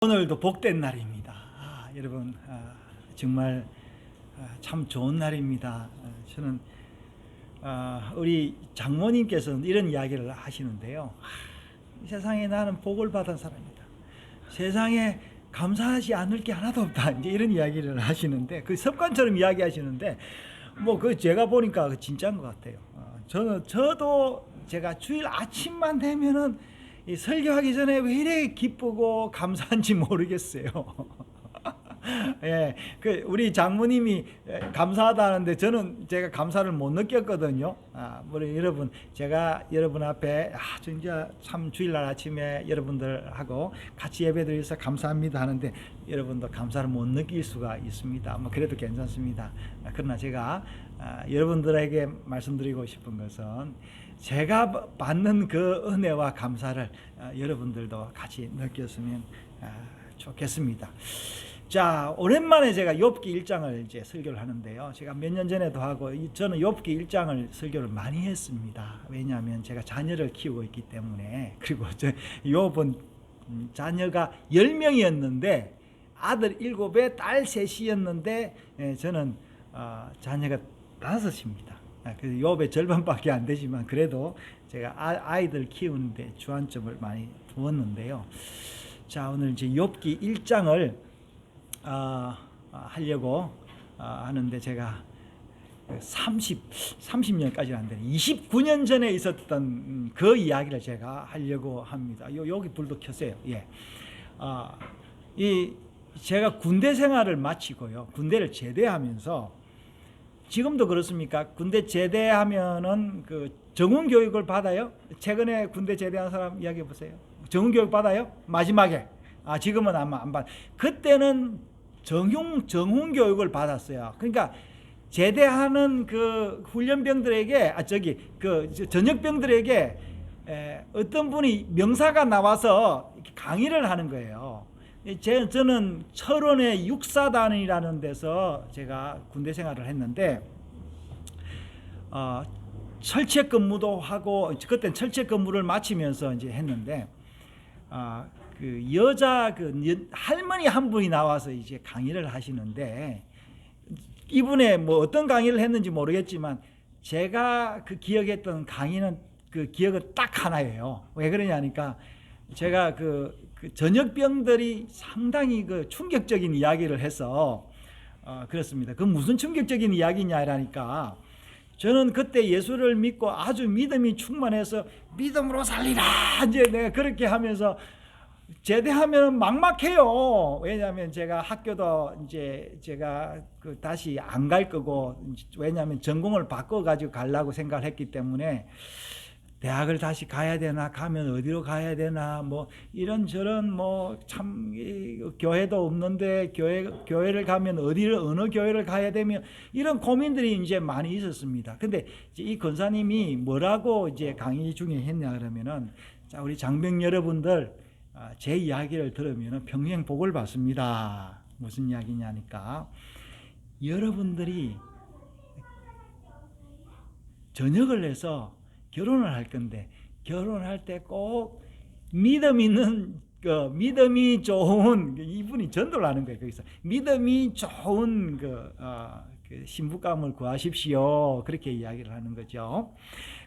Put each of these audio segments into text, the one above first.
오늘도 복된 날입니다. 여러분, 정말 참 좋은 날입니다. 저는 우리 장모님께서는 이런 이야기를 하시는데요. 이 세상에 나는 복을 받은 사람이다. 세상에 감사하지 않을 게 하나도 없다. 이제 이런 이야기를 하시는데, 그 습관처럼 이야기하시는데, 그 제가 보니까 진짜인 것 같아요. 저도 제가 주일 아침만 되면은 이 설교하기 전에 왜 이렇게 기쁘고 감사한지 모르겠어요. 예, 우리 장모님이 감사하다는데 제가 감사를 못 느꼈거든요. 여러분, 제가 여러분 앞에 진짜 참 주일날 아침에 여러분들하고 같이 예배드려서 감사합니다 하는데 여러분도 감사를 못 느낄 수가 있습니다. 그래도 괜찮습니다. 그러나 제가 여러분들에게 말씀드리고 싶은 것은 제가 받는 그 은혜와 감사를 여러분들도 같이 느꼈으면 좋겠습니다. 자, 오랜만에 제가 욥기 1장을 이제 설교를 하는데요. 제가 몇 년 전에도 하고 저는 욥기 1장을 설교를 많이 했습니다. 왜냐하면 제가 자녀를 키우고 있기 때문에. 그리고 욥은 자녀가 10명이었는데 아들 7에 딸 3이었는데 저는 자녀가 5입니다. 그래서 욥의 절반밖에 안 되지만 그래도 제가 아이들 키우는데 주안점을 많이 두었는데요. 자, 오늘 이제 욥기 1장을 하려고 하는데 제가 30년까지는 안 되는 29년 전에 있었던 그 이야기를 제가 하려고 합니다. 여기 불도 켜세요. 예. 제가 군대 생활을 마치고요. 군대를 제대하면서 지금도 그렇습니까? 군대 제대하면은 그 정훈 교육을 받아요? 최근에 군대 제대한 사람 이야기해 보세요. 정훈 교육 받아요? 마지막에. 지금은 아마 안 받. 그때는 정훈 교육을 받았어요. 그러니까 제대하는 그 훈련병들에게 전역병들에게 어떤 분이 명사가 나와서 강의를 하는 거예요. 저는 철원의 육사단이라는 데서 제가 군대 생활을 했는데 철책 근무도 하고 그때는 철책 근무를 마치면서 이제 했는데 그 여자 할머니 한 분이 나와서 이제 강의를 하시는데 이분의 어떤 강의를 했는지 모르겠지만 제가 기억했던 강의는 기억은 딱 하나예요. 왜 그러냐니까 제가 전역병들이 상당히 충격적인 이야기를 해서 그렇습니다. 그 무슨 충격적인 이야기냐라니까 저는 그때 예수를 믿고 아주 믿음이 충만해서 믿음으로 살리라 이제 내가 그렇게 하면서 제대하면 막막해요. 왜냐하면 제가 학교도 이제 제가 다시 안 갈 거고 왜냐하면 전공을 바꿔 가지고 가려고 생각을 했기 때문에 대학을 다시 가야 되나 가면 어디로 가야 되나 이런저런 참 교회도 없는데 교회를 가면 어느 교회를 가야 되면 이런 고민들이 이제 많이 있었습니다. 근데 이 권사님이 뭐라고 이제 강의 중에 했냐 그러면은 자, 우리 장병 여러분들 제 이야기를 들으면 평생 복을 받습니다. 무슨 이야기냐니까 여러분들이 전역을 해서 결혼을 할 건데 결혼할 때 꼭 믿음 있는 믿음이 좋은 이분이 전도를 하는 거예요. 거기서 믿음이 좋은 신부감을 구하십시오. 그렇게 이야기를 하는 거죠.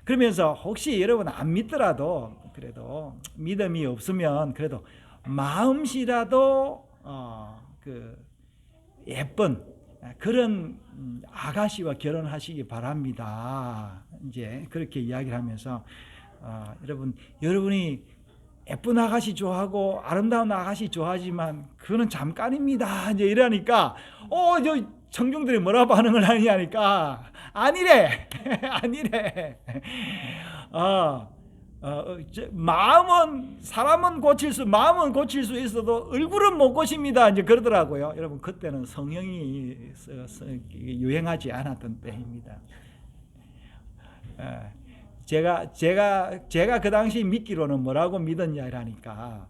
그러면서 혹시 여러분 안 믿더라도 그래도 믿음이 없으면 그래도 마음씨라도 예쁜 그런 아가씨와 결혼하시기 바랍니다. 이제 그렇게 이야기를 하면서 여러분이 예쁜 아가씨 좋아하고 아름다운 아가씨 좋아하지만 그거는 잠깐입니다. 이제 이러니까 저 청중들이 뭐라 반응을 하냐니까 아니래. 아니래. 사람은 마음은 고칠 수 있어도 얼굴은 못 고칩니다. 이제 그러더라고요. 여러분 그때는 성형이 유행하지 않았던 때입니다. 제가 그 당시 믿기로는 뭐라고 믿었냐라니까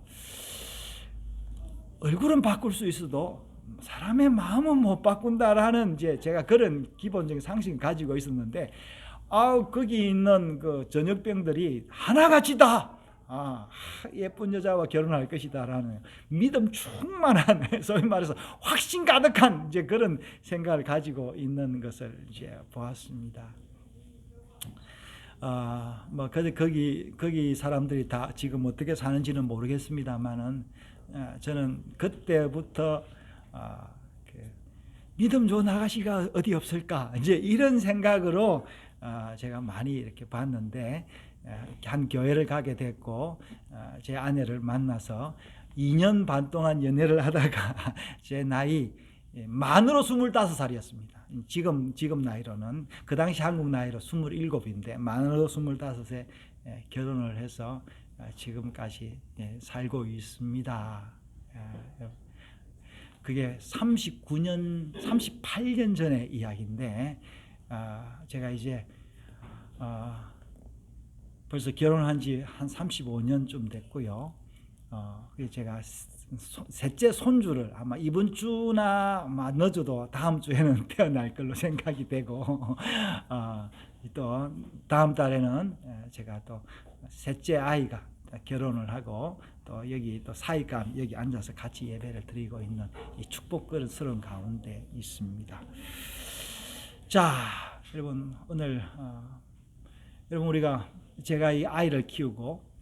얼굴은 바꿀 수 있어도 사람의 마음은 못 바꾼다라는 제가 그런 기본적인 상식을 가지고 있었는데 거기 있는 전역병들이 하나같이 다 예쁜 여자와 결혼할 것이다라는 믿음 충만한 소위 말해서 확신 가득한 이제 그런 생각을 가지고 있는 것을 이제 보았습니다. 뭐 거기 사람들이 다 지금 어떻게 사는지는 모르겠습니다만은 저는 그때부터 믿음 좋은 아가씨가 어디 없을까 이제 이런 생각으로 제가 많이 이렇게 봤는데 한 교회를 가게 됐고 제 아내를 만나서 2년 반 동안 연애를 하다가 제 나이 만으로 25살이었습니다. 지금 나이로는 그 당시 한국 나이로 27인데 만으로 25에 결혼을 해서 지금까지 살고 있습니다. 그게 38년 전의 이야기인데 제가 이제 벌써 결혼한 지 한 35년쯤 됐고요. 제가 셋째 손주를 아마 이번 주나 아마 늦어도 다음 주에는 태어날 걸로 생각이 되고 또 다음 달에는 제가 또 셋째 아이가 결혼을 하고 또 여기 또 사이감 여기 앉아서 같이 예배를 드리고 있는 이 축복스러운 가운데 있습니다. 자, 여러분 오늘 여러분 우리가 제가 이 아이를 키우고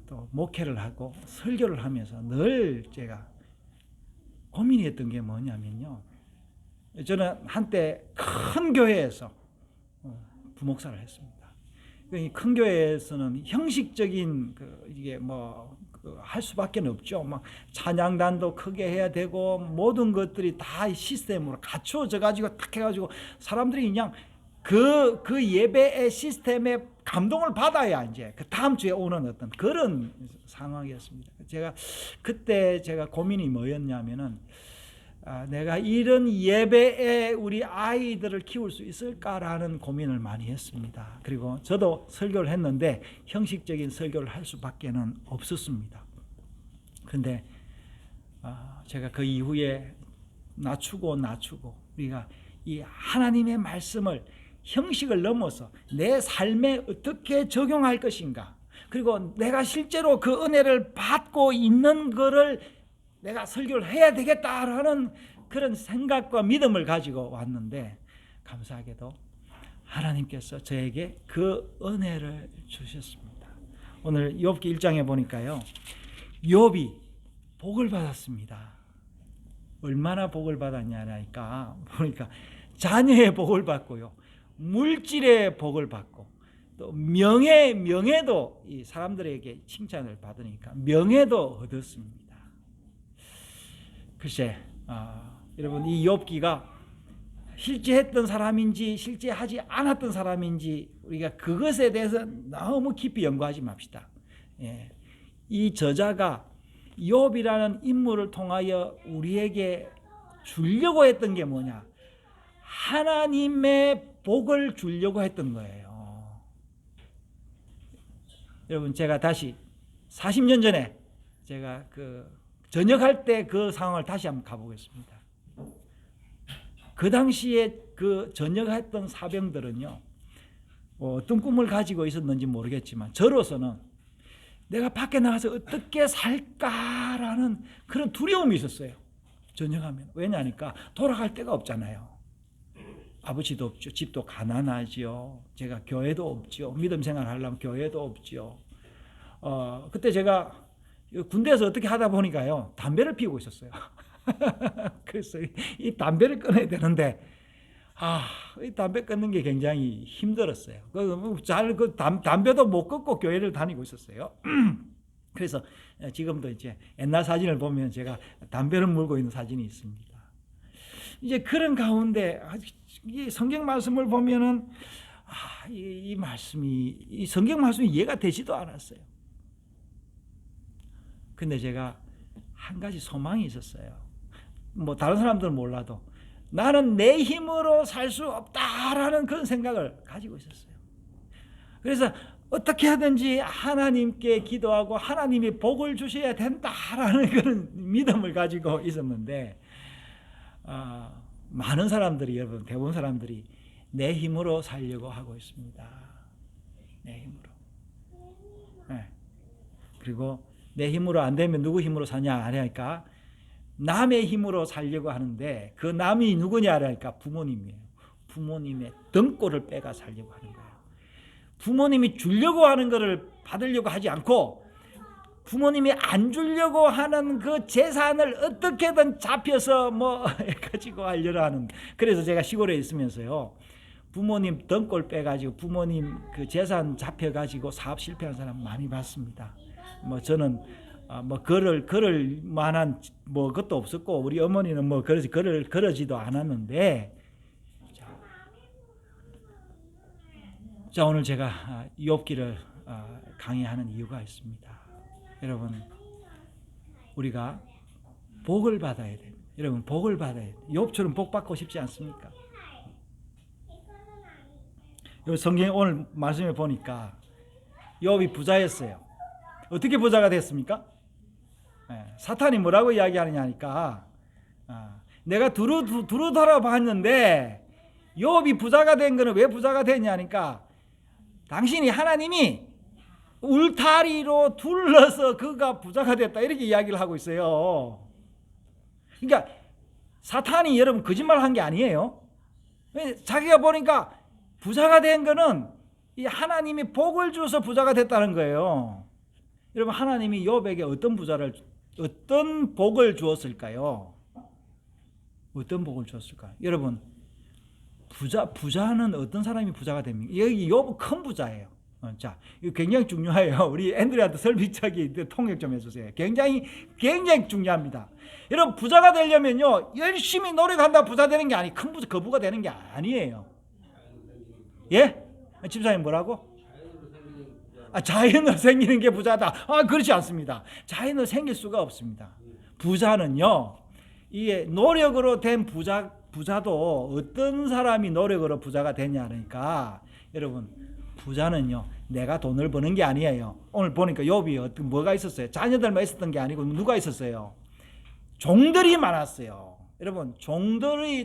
또 목회를 하고 설교를 하면서 늘 제가 고민이 했던 게 뭐냐면요. 저는 한때 큰 교회에서 부목사를 했습니다. 이 큰 교회에서는 형식적인 이게 할 수밖에 없죠. 막 찬양단도 크게 해야 되고 모든 것들이 다 시스템으로 갖춰져 가지고 딱 해가지고 사람들이 그냥 그 예배의 시스템에 감동을 받아야 이제 그 다음 주에 오는 어떤 그런 상황이었습니다. 그때 제가 고민이 뭐였냐면은 내가 이런 예배에 우리 아이들을 키울 수 있을까라는 고민을 많이 했습니다. 그리고 저도 설교를 했는데 형식적인 설교를 할 수밖에는 없었습니다. 그런데 제가 그 이후에 낮추고 우리가 이 하나님의 말씀을 형식을 넘어서 내 삶에 어떻게 적용할 것인가, 그리고 내가 실제로 그 은혜를 받고 있는 거를 내가 설교를 해야 되겠다라는 그런 생각과 믿음을 가지고 왔는데 감사하게도 하나님께서 저에게 그 은혜를 주셨습니다. 오늘 욥기 1장에 보니까요, 욥이 복을 받았습니다. 얼마나 복을 받았냐니까 보니까 자녀의 복을 받고요, 물질의 복을 받고 또 명예도 이 사람들에게 칭찬을 받으니까 명예도 얻었습니다. 글쎄, 여러분 이 욥기가 실제 했던 사람인지 실제 하지 않았던 사람인지 우리가 그것에 대해서 너무 깊이 연구하지 맙시다. 이 저자가 욥이라는 인물을 통하여 우리에게 주려고 했던 게 뭐냐? 하나님의 복을 주려고 했던 거예요. 여러분 제가 다시 40년 전에 제가 전역할 때 그 상황을 다시 한번 가보겠습니다. 그 당시에 그 전역했던 사병들은요, 어떤 꿈을 가지고 있었는지 모르겠지만 저로서는 내가 밖에 나가서 어떻게 살까라는 그런 두려움이 있었어요. 전역하면. 왜냐하니까 돌아갈 데가 없잖아요. 아버지도 없죠. 집도 가난하지요. 제가 교회도 없죠. 믿음 생활 하려면 교회도 없죠. 그때 제가 군대에서 어떻게 하다 보니까요, 담배를 피우고 있었어요. 그래서 이 담배를 끊어야 되는데, 이 담배 끊는 게 굉장히 힘들었어요. 담배도 못 끊고 교회를 다니고 있었어요. 그래서 지금도 이제 옛날 사진을 보면 제가 담배를 물고 있는 사진이 있습니다. 이제 그런 가운데 이 성경 말씀을 보면은 이 성경 말씀이 이해가 되지도 않았어요. 근데 제가 한 가지 소망이 있었어요. 다른 사람들은 몰라도 나는 내 힘으로 살 수 없다라는 그런 생각을 가지고 있었어요. 그래서 어떻게 하든지 하나님께 기도하고 하나님이 복을 주셔야 된다라는 그런 믿음을 가지고 있었는데, 많은 사람들이, 여러분 대부분 사람들이 내 힘으로 살려고 하고 있습니다. 내 힘으로. 네. 그리고 내 힘으로 안 되면 누구 힘으로 사냐 하니까 남의 힘으로 살려고 하는데 그 남이 누구냐 하니까 부모님이에요. 부모님의 등골을 빼가 살려고 하는 거예요. 부모님이 주려고 하는 것을 받으려고 하지 않고 부모님이 안 주려고 하는 그 재산을 어떻게든 잡혀서 뭐 해가지고 하려고 하는. 그래서 제가 시골에 있으면서요, 부모님 등골 빼가지고 부모님 그 재산 잡혀가지고 사업 실패한 사람 많이 봤습니다. 뭐 저는 뭐 걸을 만한 뭐 것도 없었고 우리 어머니는 뭐 그러지도 않았는데, 자 오늘 제가 욥기를 강의하는 이유가 있습니다. 여러분, 우리가 복을 받아야 돼요. 여러분, 복을 받아야 돼요. 욥처럼 복 받고 싶지 않습니까? 성경 오늘 말씀에 보니까 욥이 부자였어요. 어떻게 부자가 됐습니까? 사탄이 뭐라고 이야기하느냐 하니까 내가 두루 돌아봤는데 욥이 부자가 된 거는 왜 부자가 됐냐 하니까 당신이 하나님이 울타리로 둘러서 그가 부자가 됐다 이렇게 이야기를 하고 있어요. 그러니까 사탄이 여러분 거짓말한 게 아니에요. 자기가 보니까 부자가 된 거는 이 하나님이 복을 주어서 부자가 됐다는 거예요. 여러분, 하나님이 욥에게 어떤 복을 주었을까요? 어떤 복을 주었을까요? 여러분, 부자는 어떤 사람이 부자가 됩니까? 여기 욥은 큰 부자예요. 자, 이거 굉장히 중요해요. 우리 앤드리아한테 설비차기 통역 좀 해주세요. 굉장히 중요합니다. 여러분, 부자가 되려면요, 열심히 노력한다 부자 되는 게 아니, 큰 부자 거부가 되는 게 아니에요. 예? 집사님 뭐라고? 자연으로 생기는 게 부자다. 그렇지 않습니다. 자연으로 생길 수가 없습니다. 부자는요, 이게 노력으로 된 부자도 어떤 사람이 노력으로 부자가 되냐니까, 여러분, 부자는요, 내가 돈을 버는 게 아니에요. 오늘 보니까 욥이 뭐가 있었어요? 자녀들만 있었던 게 아니고 누가 있었어요? 종들이 많았어요. 여러분, 종이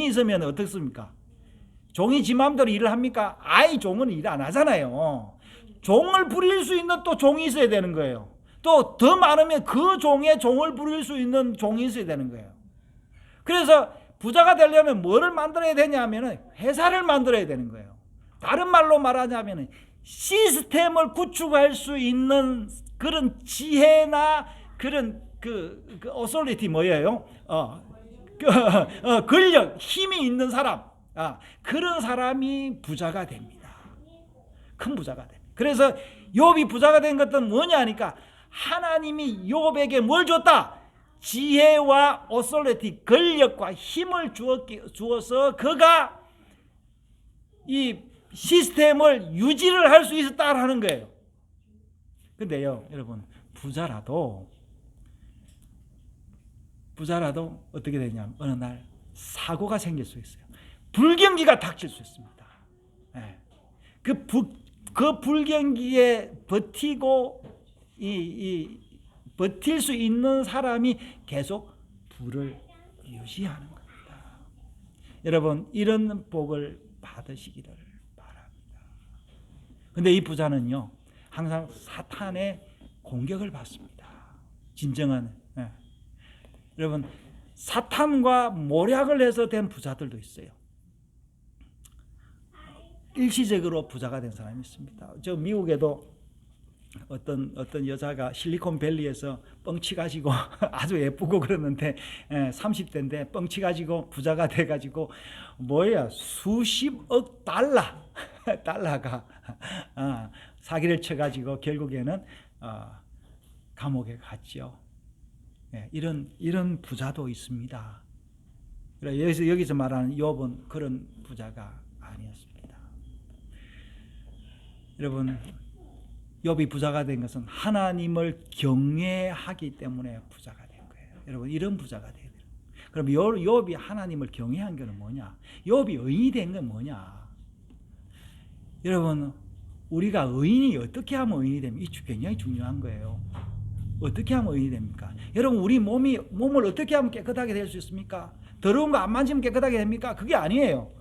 있으면 어떻습니까? 종이 지 마음대로 일을 합니까? 종은 일 안 하잖아요. 종을 부릴 수 있는 또 종이 있어야 되는 거예요. 또 더 많으면 그 종을 부릴 수 있는 종이 있어야 되는 거예요. 그래서 부자가 되려면 뭐를 만들어야 되냐 하면 회사를 만들어야 되는 거예요. 다른 말로 말하자면 시스템을 구축할 수 있는 그런 지혜나 그런 어소리티 뭐예요? 권력, 힘이 있는 사람, 그런 사람이 부자가 됩니다. 큰 부자가 됩니다. 그래서 욥이 부자가 된 것은 뭐냐 하니까 하나님이 욥에게 뭘 줬다? 지혜와 어소리티, 권력과 힘을 주어서 그가 이 시스템을 유지를 할 수 있었다라는 거예요. 근데요, 여러분, 부자라도 어떻게 되냐면 어느 날 사고가 생길 수 있어요. 불경기가 닥칠 수 있습니다. 그 불경기에 버틸 수 있는 사람이 계속 부를 유지하는 겁니다. 여러분, 이런 복을 받으시기를 바랍니다. 근데 이 부자는요, 항상 사탄의 공격을 받습니다. 진정한, 여러분, 사탄과 모략을 해서 된 부자들도 있어요. 일시적으로 부자가 된 사람이 있습니다. 저 미국에도 어떤 여자가 실리콘밸리에서 뻥치 가지고 아주 예쁘고 그러는데 30대인데 뻥치 가지고 부자가 돼 가지고 수십억 달러가 사기를 쳐 가지고 결국에는 감옥에 갔죠. 이런 부자도 있습니다. 그래서 여기서 말하는 욥은 그런 부자가 아니었습니다. 여러분, 욥이 부자가 된 것은 하나님을 경외하기 때문에 부자가 된 거예요. 여러분, 이런 부자가 돼야 돼요. 그럼 욥이 하나님을 경외한 것은 뭐냐? 욥이 의인이 된 건 뭐냐? 여러분, 우리가 의인이 어떻게 하면 의인이 됩니까? 이 굉장히 중요한 거예요. 어떻게 하면 의인이 됩니까? 여러분, 우리 몸을 어떻게 하면 깨끗하게 될 수 있습니까? 더러운 거 안 만지면 깨끗하게 됩니까? 그게 아니에요.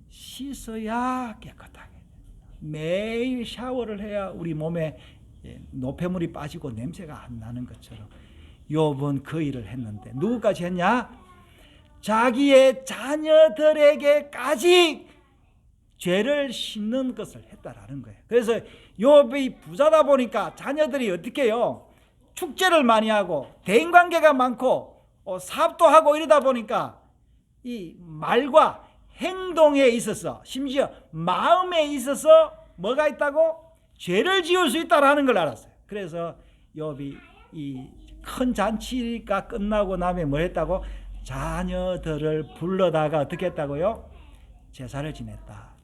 씻어야 깨끗하게. 매일 샤워를 해야 우리 몸에 노폐물이 빠지고 냄새가 안 나는 것처럼 욥은 그 일을 했는데 누구까지 했냐? 자기의 자녀들에게까지 죄를 싣는 것을 했다라는 거예요. 그래서 욥이 부자다 보니까 자녀들이 어떻게 해요? 축제를 많이 하고 대인관계가 많고 사업도 하고 이러다 보니까 이 말과 행동에 있어서 심지어 마음에 있어서 뭐가 있다고? 죄를 지을 수 있다라는 걸 알았어요. 그래서 욥이 이 큰 잔치가 끝나고 나면 뭘 했다고? 자녀들을 불러다가 어떻게 했다고요? 제사를 지냈다.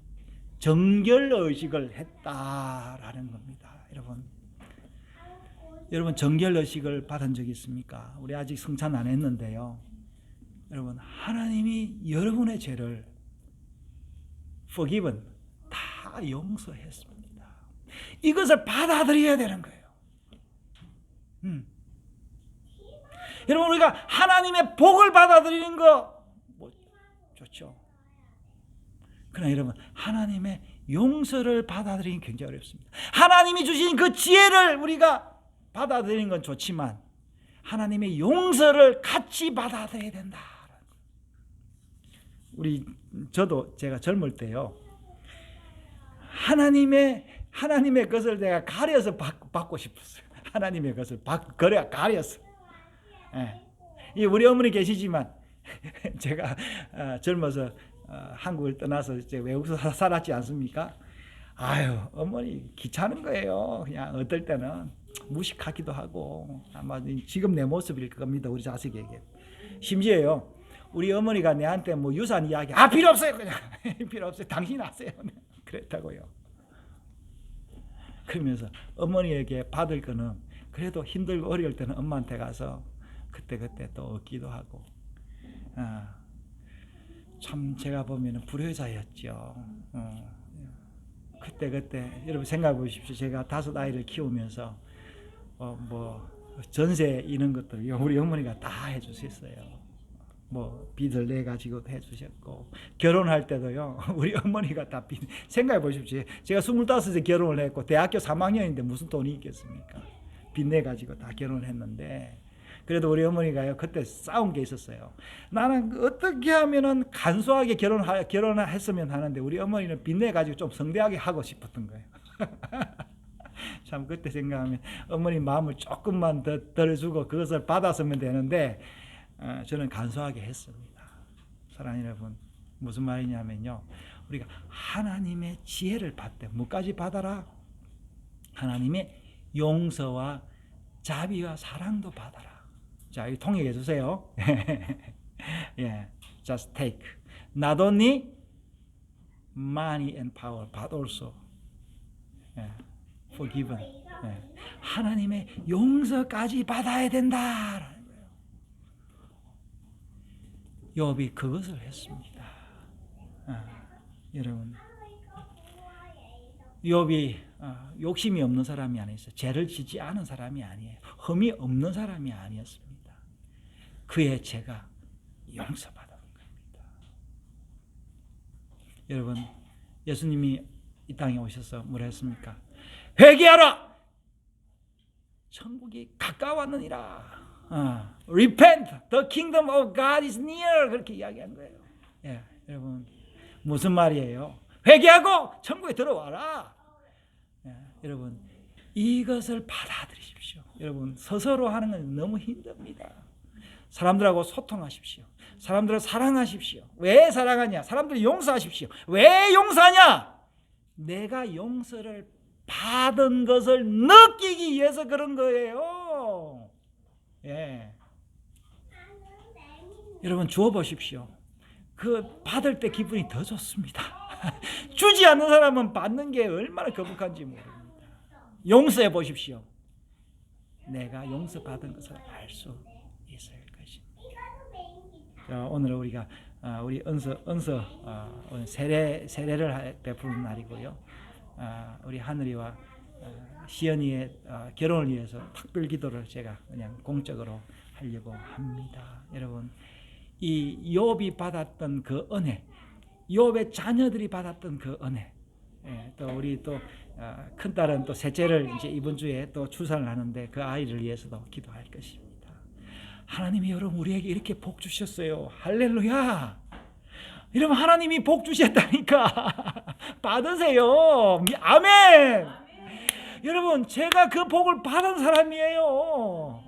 정결의식을 했다라는 겁니다. 여러분 정결의식을 받은 적이 있습니까? 우리 아직 성찬 안 했는데요. 여러분 하나님이 여러분의 죄를 forgiven 다 용서했습니다. 이것을 받아들여야 되는 거예요. 여러분 우리가 하나님의 복을 받아들이는 거 뭐 좋죠. 그러나 여러분 하나님의 용서를 받아들이는 게 굉장히 어렵습니다. 하나님이 주신 그 지혜를 우리가 받아들이는 건 좋지만 하나님의 용서를 같이 받아들여야 된다. 저도 제가 젊을 때요. 하나님의 것을 내가 가려서 받고 싶었어요. 하나님의 것을 가려서. 예. 우리 어머니 계시지만 제가 젊어서 한국을 떠나서 이제 외국에서 살았지 않습니까? 아유 어머니 귀찮은 거예요. 그냥 어떨 때는 무식하기도 하고 아마 지금 내 모습일 겁니다. 우리 자식에게. 심지어요. 우리 어머니가 내한테 뭐 유산 이야기 필요 없어요. 그냥 필요 없어요. 당신 아세요. 그랬다고요. 그러면서 어머니에게 받을 거는 그래도 힘들고 어려울 때는 엄마한테 가서 그때 또 얻기도 하고. 참 제가 보면 불효자였죠. 그때 여러분 생각해 보십시오. 제가 5 아이를 키우면서 뭐 전세 이런 것들 우리 어머니가 다 해주셨어요. 뭐 빚을 내 가지고도 해주셨고 결혼할 때도요 우리 어머니가 다 빚 생각해 보십시오. 제가 25세 결혼을 했고 대학교 3학년인데 무슨 돈이 있겠습니까? 빚 내 가지고 다 결혼을 했는데 그래도 우리 어머니가요 그때 싸운 게 있었어요. 나는 어떻게 하면은 간소하게 결혼을 했으면 하는데 우리 어머니는 빚 내 가지고 좀 성대하게 하고 싶었던 거예요. 참 그때 생각하면 어머니 마음을 조금만 덜 주고 그것을 받았으면 되는데 저는 간소하게 했습니다. 사랑하는 여러분 무슨 말이냐면요. 우리가 하나님의 지혜를 받되 뭐까지 받아라? 하나님의 용서와 자비와 사랑도 받아라. 자, 이 통역해 주세요. yeah, just take. Not only money and power, but also forgiven. 하나님의 용서까지 받아야 된다라는 거예요. 욥이 그것을 했습니다. 여러분, 욥이 욕심이 없는 사람이 아니었어요. 죄를 지지 않은 사람이 아니에요. 흠이 없는 사람이 아니었습니다. 그의 죄가 용서받은 겁니다. 여러분, 예수님이 이 땅에 오셔서 뭐라 했습니까? 회개하라! 천국이 가까웠느니라. Repent, the kingdom of God is near. 그렇게 이야기한 거예요. 예, 여러분 무슨 말이에요? 회개하고 천국에 들어와라. 예, 여러분 이것을 받아들이십시오. 여러분 스스로 하는 건 너무 힘듭니다. 사람들하고 소통하십시오. 사람들을 사랑하십시오. 왜 사랑하냐? 사람들을 용서하십시오. 왜 용서하냐? 내가 용서를 받은 것을 느끼기 위해서 그런 거예요. 예. 여러분 주어 보십시오. 그 받을 때 기분이 더 좋습니다. 주지 않는 사람은 받는 게 얼마나 거북한지 모릅니다. 용서해 보십시오. 내가 용서받은 것을 알 수 있을 것입니다. 자, 오늘 우리가 우리 은서 세례를 베푸는 날이고요. 우리 하늘이와 시연이의 결혼을 위해서 특별 기도를 제가 그냥 공적으로 하려고 합니다. 여러분, 이 욥이 받았던 그 은혜, 욥의 자녀들이 받았던 그 은혜, 예, 또 우리 또 큰 딸은 또 셋째를 이제 이번 주에 또 출산을 하는데 그 아이를 위해서도 기도할 것입니다. 하나님이 여러분 우리에게 이렇게 복 주셨어요. 할렐루야. 여러분 하나님이 복 주셨다니까 받으세요. 아멘. 여러분 제가 그 복을 받은 사람이에요.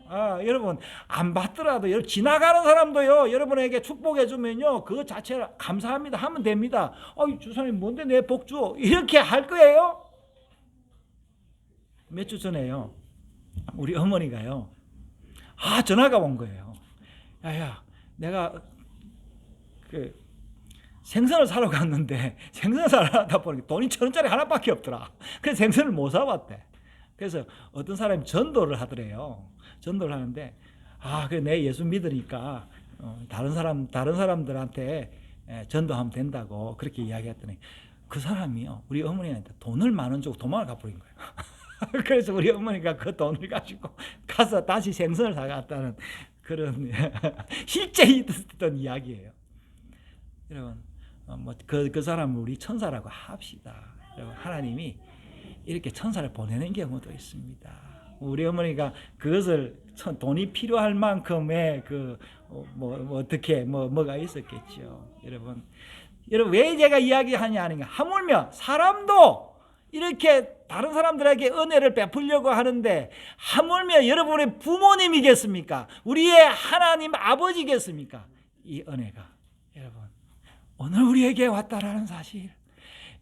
여러분 안 받더라도 여러분 지나가는 사람도요 여러분에게 축복해 주면요 그거 자체를 감사합니다 하면 됩니다. 주사님 뭔데 내 복 줘 이렇게 할 거예요? 몇 주 전에요 우리 어머니가요 전화가 온 거예요. 야야 내가 그 생선을 사러 갔는데 생선을 사러 가다 보니까 돈이 1,000원짜리 하나밖에 없더라. 그래서 생선을 못 사봤대. 그래서 어떤 사람이 전도를 하더래요. 전도를 하는데 그래 내 예수 믿으니까 다른 사람들한테 전도하면 된다고 그렇게 이야기했더니 그 사람이요 우리 어머니한테 돈을 10,000원 주고 도망을 가버린 거예요. 그래서 우리 어머니가 그 돈을 가지고 가서 다시 생선을 사갔다는 그런 실제 있었던 이야기예요. 여러분 그 사람을 우리 천사라고 합시다. 여러분 하나님이 이렇게 천사를 보내는 경우도 있습니다. 우리 어머니가 그것을 돈이 필요할 만큼의 어떻게 뭐가 있었겠죠. 여러분 왜 제가 이야기하냐 하는 게 하물며 사람도 이렇게 다른 사람들에게 은혜를 베풀려고 하는데 하물며 여러분의 부모님이겠습니까? 우리의 하나님 아버지겠습니까? 이 은혜가 여러분 오늘 우리에게 왔다라는 사실.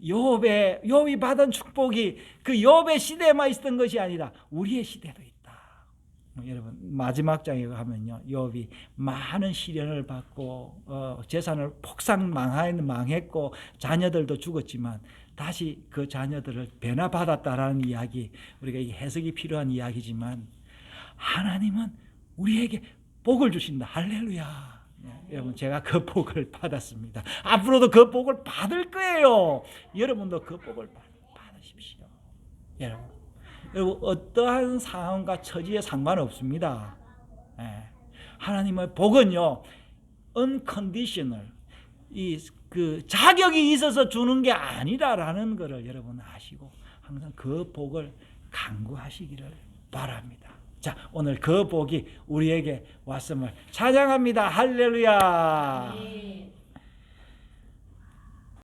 욥이 받은 축복이 그 욥의 시대에만 있었던 것이 아니라 우리의 시대도 있다. 여러분 마지막 장에 가면요 욥이 많은 시련을 받고 재산을 폭삭 망했고 자녀들도 죽었지만 다시 그 자녀들을 변화받았다라는 이야기, 우리가 이 해석이 필요한 이야기지만 하나님은 우리에게 복을 주신다. 할렐루야. 여러분 제가 그 복을 받았습니다. 앞으로도 그 복을 받을 거예요. 여러분도 그 복을 받으십시오. 여러분 어떠한 상황과 처지에 상관없습니다. 하나님의 복은요 unconditional 그 자격이 있어서 주는 게 아니라라는 것을 여러분 아시고 항상 그 복을 간구하시기를 바랍니다. 자, 오늘 그 복이 우리에게 왔음을 찬양합니다. 할렐루야.